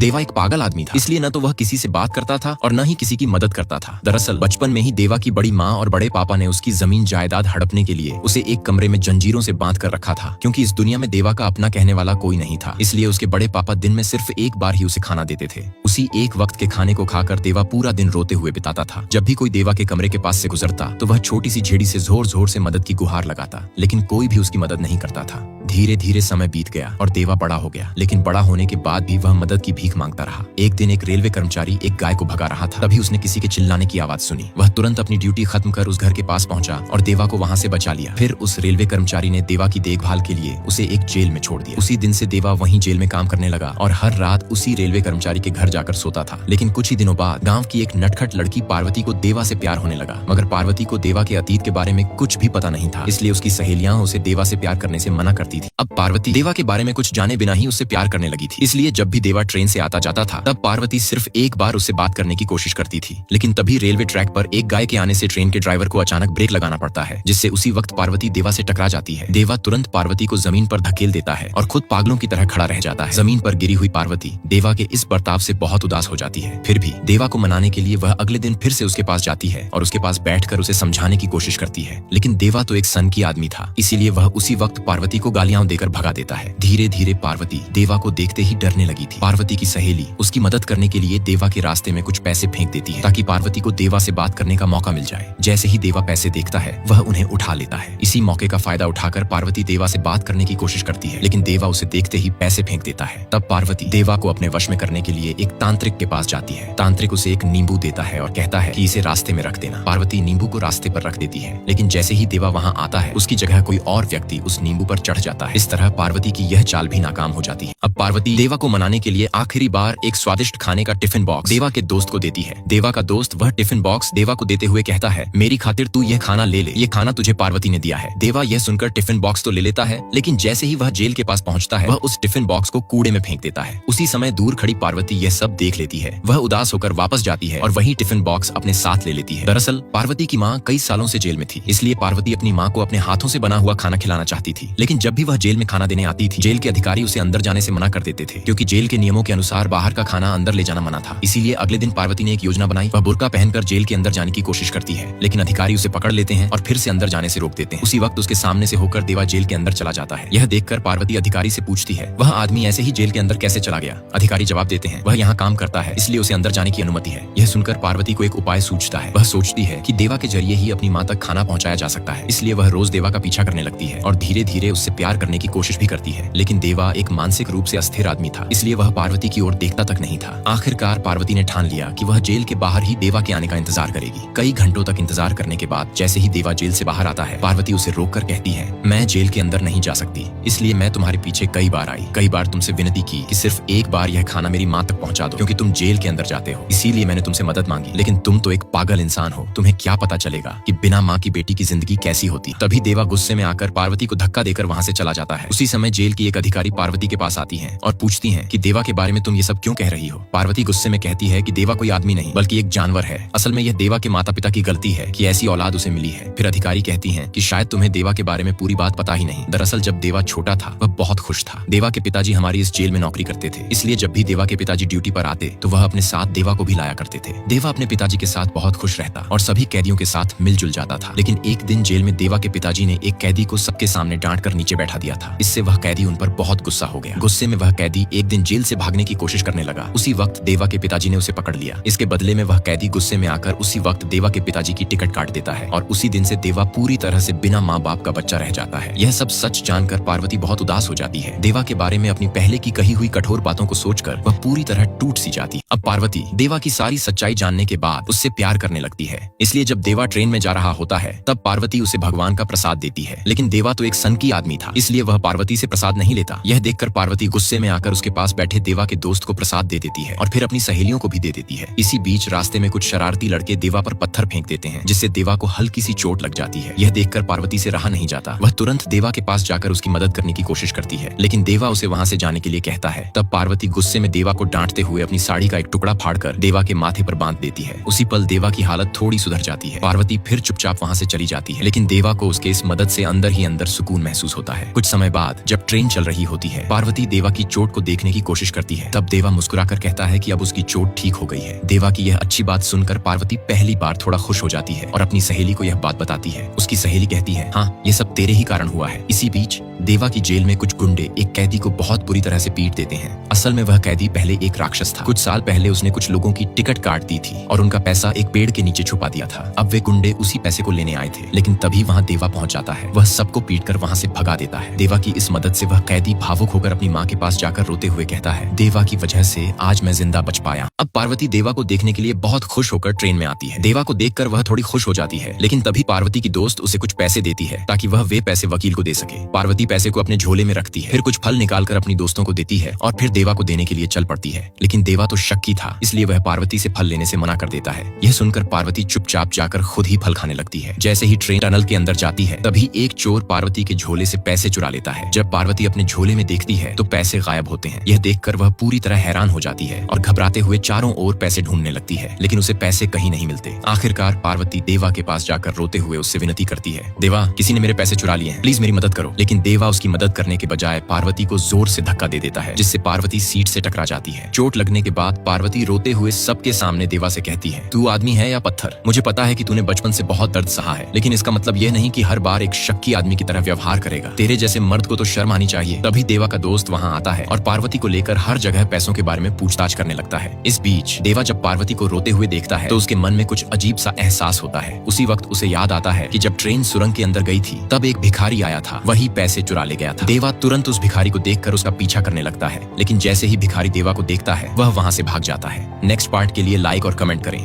देवा एक पागल आदमी था, इसलिए न तो वह किसी से बात करता था और न ही किसी की मदद करता था। दरअसल बचपन में ही देवा की बड़ी माँ और बड़े पापा ने उसकी जमीन जायदाद हड़पने के लिए उसे एक कमरे में जंजीरों से बांध कर रखा था, क्योंकि इस दुनिया में देवा का अपना कहने वाला कोई नहीं था। इसलिए उसके बड़े पापा दिन में सिर्फ एक बार ही उसे खाना देते थे। उसी एक वक्त के खाने को खाकर देवा पूरा दिन रोते हुए बिताता था। जब भी कोई देवा के कमरे के पास से गुजरता तो वह छोटी सी झेड़ी से जोर जोर से मदद की गुहार लगाता, लेकिन कोई भी उसकी मदद नहीं करता था। धीरे धीरे समय बीत गया और देवा बड़ा हो गया, लेकिन बड़ा होने के बाद भी वह मदद की भीख मांगता रहा। एक दिन एक रेलवे कर्मचारी एक गाय को भगा रहा था, तभी उसने किसी के चिल्लाने की आवाज सुनी। वह तुरंत अपनी ड्यूटी खत्म कर उस घर के पास पहुंचा और देवा को वहां से बचा लिया। फिर उस रेलवे कर्मचारी ने देवा की देखभाल के लिए उसे एक जेल में छोड़ दिया। उसी दिन से देवा वहीं जेल में काम करने लगा और हर रात उसी रेलवे कर्मचारी के घर जाकर सोता था। लेकिन कुछ ही दिनों बाद गाँव की एक नटखट लड़की पार्वती को देवा से प्यार होने लगा, मगर पार्वती को देवा के अतीत के बारे में कुछ भी पता नहीं था, इसलिए उसकी सहेलियां उसे देवा से प्यार करने से मना करती थी। अब पार्वती देवा के बारे में कुछ जाने बिना ही उससे प्यार करने लगी थी, इसलिए जब भी देवा ट्रेन से आता जाता था तब पार्वती सिर्फ एक बार उससे बात करने की कोशिश करती थी। लेकिन तभी रेलवे ट्रैक पर एक गाय के आने से ट्रेन के ड्राइवर को अचानक ब्रेक लगाना पड़ता है, जिससे उसी वक्त पार्वती देवा से टकरा जाती है। देवा तुरंत पार्वती को जमीन पर धकेल देता है और खुद पागलों की तरह खड़ा रह जाता है। जमीन पर गिरी हुई पार्वती देवा के इस बर्ताव से बहुत उदास हो जाती है। फिर भी देवा को मनाने के लिए वह अगले दिन फिर से उसके पास जाती है और उसके पास बैठकर उसे समझाने की कोशिश करती है। लेकिन देवा तो एक सन की आदमी था, इसीलिए वह उसी वक्त पार्वती को गालियां देकर भगा देता है। धीरे धीरे पार्वती देवा को देखते ही डरने लगी थी। पार्वती की सहेली उसकी मदद करने के लिए देवा के रास्ते में कुछ पैसे फेंक देती है, ताकि पार्वती को देवा से बात करने का मौका मिल जाए। जैसे ही देवा पैसे देखता है वह उन्हें उठा लेता है। इसी मौके का फायदा उठाकर पार्वती देवा से बात करने की कोशिश करती है, लेकिन देवा उसे देखते ही पैसे फेंक देता है। तब पार्वती देवा को अपने वश में करने के लिए एक तांत्रिक के पास जाती है। तांत्रिक उसे एक नींबू देता है और कहता है कि इसे रास्ते में रख देना। पार्वती नींबू को रास्ते पर रख देती है, लेकिन जैसे ही देवा वहां आता है उसकी जगह कोई और व्यक्ति उस नींबू पर चढ़ जाता है। इस तरह पार्वती की यह चाल भी नाकाम हो जाती है। अब पार्वती देवा को मनाने के लिए आखिरी बार एक स्वादिष्ट खाने का टिफिन बॉक्स देवा के दोस्त को देती है। देवा का दोस्त वह टिफिन बॉक्स देवा को देते हुए कहता है, मेरी खातिर तू यह खाना ले ले, ये खाना तुझे पार्वती ने दिया है। देवा यह सुनकर टिफिन बॉक्स तो ले लेता है, लेकिन जैसे ही वह जेल के पास पहुंचता है वह उस टिफिन बॉक्स को कूड़े में फेंक देता है। उसी समय दूर खड़ी पार्वती यह सब देख लेती है। वह उदास होकर वापस जाती है और वही टिफिन बॉक्स अपने साथ ले लेती है। दरअसल पार्वती की माँ कई सालों से जेल में थी, इसलिए पार्वती अपनी माँ को अपने हाथों से बना हुआ खाना खिलाना चाहती थी। लेकिन जब भी वह जेल में खाना देने आती थी, जेल के अधिकारी उसे अंदर जाने से मना कर देते थे, क्योंकि जेल के नियमों के अनुसार बाहर का खाना अंदर ले जाना मना था। इसीलिए अगले दिन पार्वती ने एक योजना बनाई। वह बुर्का पहनकर जेल के अंदर जाने की कोशिश करती है, लेकिन अधिकारी उसे पकड़ लेते हैं और फिर से अंदर जाने से रोक देते हैं। उसी वक्त उसके सामने से होकर देवा जेल के अंदर चला जाता है। यह देखकर पार्वती अधिकारी से पूछती है, वह आदमी ऐसे ही जेल के अंदर कैसे चला गया? अधिकारी जवाब देते हैं, वह यहाँ काम करता है, इसलिए उसे अंदर जाने की अनुमति है। यह सुनकर पार्वती को एक उपाय सूझता है। वह सोचती है कि देवा के जरिए ही अपनी माँ तक खाना पहुँचाया जा सकता है, इसलिए वह रोज देवा का पीछा करने लगती है और धीरे धीरे उससे प्यार करने की कोशिश भी करती है। लेकिन देवा एक मानसिक रूप से अस्थिर आदमी था, इसलिए वह पार्वती की ओर देखता तक नहीं था। आखिरकार पार्वती ने ठान लिया कि वह जेल के बाहर ही देवा के आने का इंतजार करेगी। कई घंटों तक इंतजार करने के बाद जैसे ही देवा जेल से बाहर आता है, पार्वती उसे रोककर कहती है, मैं जेल के अंदर नहीं जा सकती, इसलिए मैं तुम्हारे पीछे कई बार आई, कई बार तुमसे विनती की कि सिर्फ एक बार यह खाना मेरी माँ तक पहुँचा दो, क्योंकि तुम जेल के अंदर जाते हो, इसीलिए मैंने तुमसे मदद मांगी। लेकिन तुम तो एक पागल इंसान हो, तुम्हें क्या पता चलेगा कि बिना माँ की बेटी की जिंदगी कैसी होती। तभी देवा गुस्से में आकर पार्वती को धक्का देकर वहाँ से चला जाता है। उसी समय जेल की एक अधिकारी पार्वती के पास आती है और पूछती है कि देवा के बारे में तुम ये सब क्यों कह रही हो? पार्वती गुस्से में कहती है कि देवा कोई आदमी नहीं बल्कि एक जानवर है। असल में यह देवा के माता पिता की गलती है कि ऐसी औलाद उसे मिली है। फिर अधिकारी कहती हैं कि शायद तुम्हें देवा के बारे में पूरी बात पता ही नहीं। दरअसल जब देवा छोटा था वह बहुत खुश था। देवा के पिताजी हमारी इस जेल में नौकरी करते थे, इसलिए जब भी देवा के पिताजी ड्यूटी पर आते तो वह अपने साथ देवा को भी लाया करते थे। देवा अपने पिताजी के साथ बहुत खुश रहता और सभी कैदियों के साथ मिलजुल जाता था। लेकिन एक दिन जेल में देवा के पिताजी ने एक कैदी को सबके सामने डांट कर नीचे बैठा दिया था। इससे वह कैदी उन पर बहुत गुस्सा हो गया। गुस्से में वह कैदी एक दिन जेल से भागने की कोशिश करने लगा। उसी वक्त देवा के पिताजी ने उसे पकड़ लिया। इसके बदले में वह कैदी गुस्से में आकर उसी वक्त देवा के पिताजी की टिकट काट देता है और उसी दिन से देवा पूरी तरह से बिना माँ बाप का बच्चा रह जाता है। यह सब सच जानकर पार्वती बहुत उदास हो जाती है। देवा के बारे में अपनी पहले की कही हुई कठोर बातों को सोचकर वह पूरी तरह टूट सी जाती। अब पार्वती देवा की सारी सच्चाई जानने के बाद उससे प्यार करने लगती है। इसलिए जब देवा ट्रेन में जा रहा होता है तब पार्वती उसे भगवान का प्रसाद देती है। लेकिन देवा तो एक सनकी आदमी था, इसलिए वह पार्वती से प्रसाद नहीं लेता। यह देखकर पार्वती गुस्से में आकर उसके पास बैठे देवा के दोस्त को प्रसाद दे देती है और फिर अपनी सहेलियों को भी दे देती है। इसी बीच रास्ते में कुछ शरारती लड़के देवा पर पत्थर फेंक देते हैं, जिससे देवा को हल्की सी चोट लग जाती है। यह देखकर पार्वती से रहा नहीं जाता। वह तुरंत देवा के पास जाकर उसकी मदद करने की कोशिश करती है, लेकिन देवा उसे वहां से जाने के लिए कहता है। तब पार्वती गुस्से में देवा को डांटते हुए अपनी साड़ी का एक टुकड़ा फाड़कर देवा के माथे पर बांध देती है। उसी पल देवा की हालत थोड़ी सुधर जाती है। पार्वती फिर चुपचाप वहां से चली जाती है, लेकिन देवा को उसके इस मदद से अंदर ही अंदर सुकून महसूस होता है। है। कुछ समय बाद जब ट्रेन चल रही होती है, पार्वती देवा की चोट को देखने की कोशिश करती है। तब देवा मुस्कुराकर कहता है कि अब उसकी चोट ठीक हो गई है। देवा की यह अच्छी बात सुनकर पार्वती पहली बार थोड़ा खुश हो जाती है और अपनी सहेली को यह बात बताती है। उसकी सहेली कहती है, हाँ, ये सब तेरे ही कारण हुआ है। इसी बीच देवा की जेल में कुछ गुंडे एक कैदी को बहुत बुरी तरह से पीट देते हैं। असल में वह कैदी पहले एक राक्षस था। कुछ साल पहले उसने कुछ लोगों की टिकट काट दी थी और उनका पैसा एक पेड़ के नीचे छुपा दिया था। अब वे गुंडे उसी पैसे को लेने आए थे, लेकिन तभी वहाँ देवा पहुंच जाता है। वह सबको पीटकर वहाँ से भगा देता है। देवा की इस मदद से वह कैदी भावुक होकर अपनी माँ के पास जाकर रोते हुए कहता है, देवा की वजह से आज मैं जिंदा बच पाया। अब पार्वती देवा को देखने के लिए बहुत खुश होकर ट्रेन में आती है। देवा को देखकर वह थोड़ी खुश हो जाती है, लेकिन तभी पार्वती की दोस्त उसे कुछ पैसे देती है ताकि वह वे पैसे वकील को दे सके। पार्वती पैसे को अपने झोले में रखती है, फिर कुछ फल निकालकर अपनी दोस्तों को देती है और फिर देवा को देने के लिए चल पड़ती है। लेकिन देवा तो शक्की था, इसलिए वह पार्वती से फल लेने से मना कर देता है। यह सुनकर पार्वती चुपचाप जाकर खुद ही फल खाने लगती है। जैसे ही ट्रेन टनल के अंदर जाती है, तभी एक चोर पार्वती के झोले से पैसे चुरा लेता है। जब पार्वती अपने झोले में देखती है तो पैसे गायब होते हैं। यह देखकर वह पूरी तरह हैरान हो जाती है और घबराते हुए चारों ओर पैसे ढूंढने लगती है, लेकिन उसे पैसे कहीं नहीं मिलते। आखिरकार पार्वती देवा के पास जाकर रोते हुए उससे विनती करती है, देवा, किसी ने मेरे पैसे चुरा लिए हैं, प्लीज मेरी मदद करो। लेकिन देवा उसकी मदद करने के बजाय पार्वती को जोर से धक्का दे देता है, जिससे पार्वती सीट से टकरा जाती है। चोट लगने के बाद पार्वती रोते हुए सबके सामने देवा से कहती है, तू आदमी है या पत्थर? मुझे पता है कि तूने बचपन से बहुत दर्द सहा है, लेकिन इसका मतलब यह नहीं कि हर बार एक शक्की आदमी की तरह व्यवहार करेगा। तेरे जैसे मर्द को तो शर्म आनी चाहिए। तभी देवा का दोस्त वहाँ आता है और पार्वती को लेकर हर जगह पैसों के बारे में पूछताछ करने लगता है। इस बीच देवा जब पार्वती को रोते हुए देखता है तो उसके मन में कुछ अजीब सा एहसास होता है। उसी वक्त उसे याद आता है कि जब ट्रेन सुरंग के अंदर गई थी तब एक भिखारी आया था, वही पैसे चुरा ले गया था। देवा तुरंत उस भिखारी को देखकर उसका पीछा करने लगता है, लेकिन जैसे ही भिखारी देवा को देखता है वह वहाँ से भाग जाता है। नेक्स्ट पार्ट के लिए लाइक और कमेंट करें।